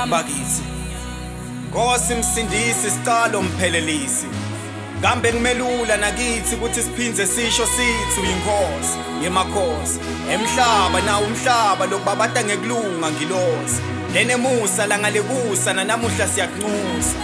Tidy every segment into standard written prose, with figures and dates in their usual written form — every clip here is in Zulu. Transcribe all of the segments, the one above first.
Bakithi Nkosi msindisi siqalo mphelelisi kambe kumelula nakithi ukuthi siphindze sisho sithi uyinkosi yemakhosi emhlaba nawo umhlaba lokubabata ngekulunga ngilosi lenemusa langalekusa nanamuhla siyakunxusa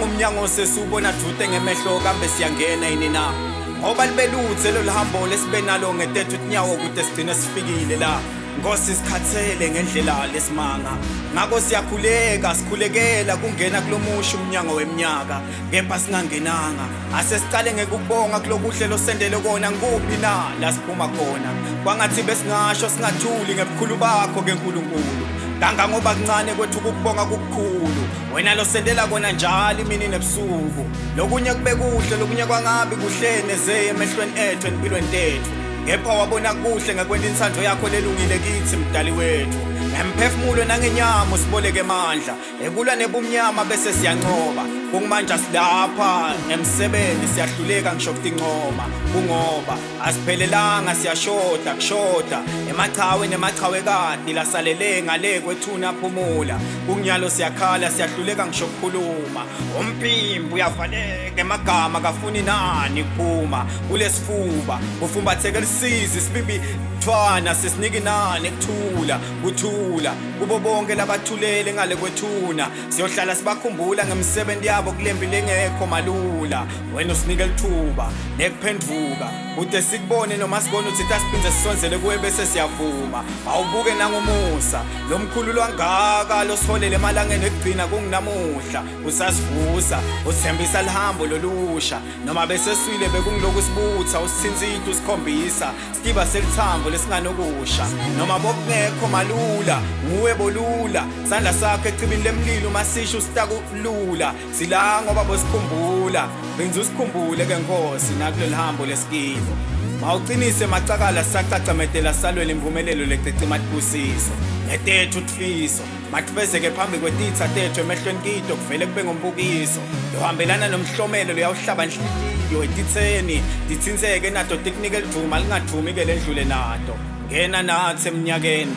umnyango sesubona dute ngemehlo kambe siyangena yini na ngoba libeluthe lo lihambo lesibe nalo ngetethu tinyawo kude sigcine sifikile la Nkosi sikhathele ngendlela lesimanga ngako siyakhuleka sikhulekela kungena kulomusha umnyango weminyaka kepha singangenanga asesicale ngekubonga kulokuhle losendele kona nguphi na la siphuma khona kwangathi besingasho singathuli ngebukhulu bakho keNkulunkulu Danga ngoba kuncane kwethu ukubonga kukhulu wena losendela kona njalo imini nebusuku lokunye kube kuhle lokunye kwangabi kuhlene ze emehlweni ethu empilweni tethu Kepha wabona kuhle ngakwenda insandlo yakho lelungile kithi mdali wethu Emphefumulo nangenyama siboleke amandla ekulwa nebumnyama bese siyanqoba kungimanje silapha emsebeni siyahluleka ngisho ukuthi inqoma kungoba asiphelelanga siyashoda kushoda emachawe nemachawe kade lasalele ngale kwethuna phumula kunginyalo siyakhala siyahluleka ngisho ukukhuluma umphimbo uyavaleka emagama kafuni nani kuphuma kulesifuba ufumbatheke lisizi sibibi Thwana sesinike nani kuthula kuthula kubo bonke labathulele ngale kwethuna siyohlala sibakhumbula ngemsebenzi yabo kulembile ngekho malula wena usinike lithuba nekuphendvuka ude sikubone noma sibone ukuthi tasiphinze sisonzele kuwe bese siyavuma awubuke nangumusa lomkhulu lwangaka losiholele emalangeni ekugcina kunginamuhla usasivusa usithembisa lihambo lolusha noma bese swile bekungiloku sibutha usithinzithu sikhombisa sikiba selithambo lesinganokusha noma bokungekho malula nguwe bolula sandla sakho ecibini lemlilo masisho usitakulula sila ngoba bosikhumbula benza usikhumbule ke Nkosi nakulo lihambo lesikilo mawuqinise macakala sisacacamedela salwele imvumelelo lecicima libusiso netethu tfiso matfezeke phambi kwetitha tethu emehlweni kito kuvele kube ngombukiso lohambelana nomhlomelo luyawuhlaba inhliziyo etitheni dithinzeke nato tikunike liduma lingadumi ke ledlule nato ngena nathi eminyakeni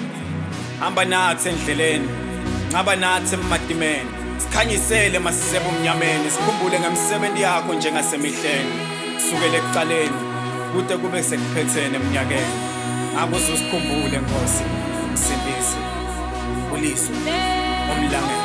hamba nathi endleleni ngaba nathi ematimeni sikhanyisele masisebe umnyameni sikhumbule ngemsebenzi yakho njengasemihleni kusukela ekuqaleni kude kube sekuphethene eminyakeni ngakuze usikhumbule Nkosi msindisi uliso omlangeni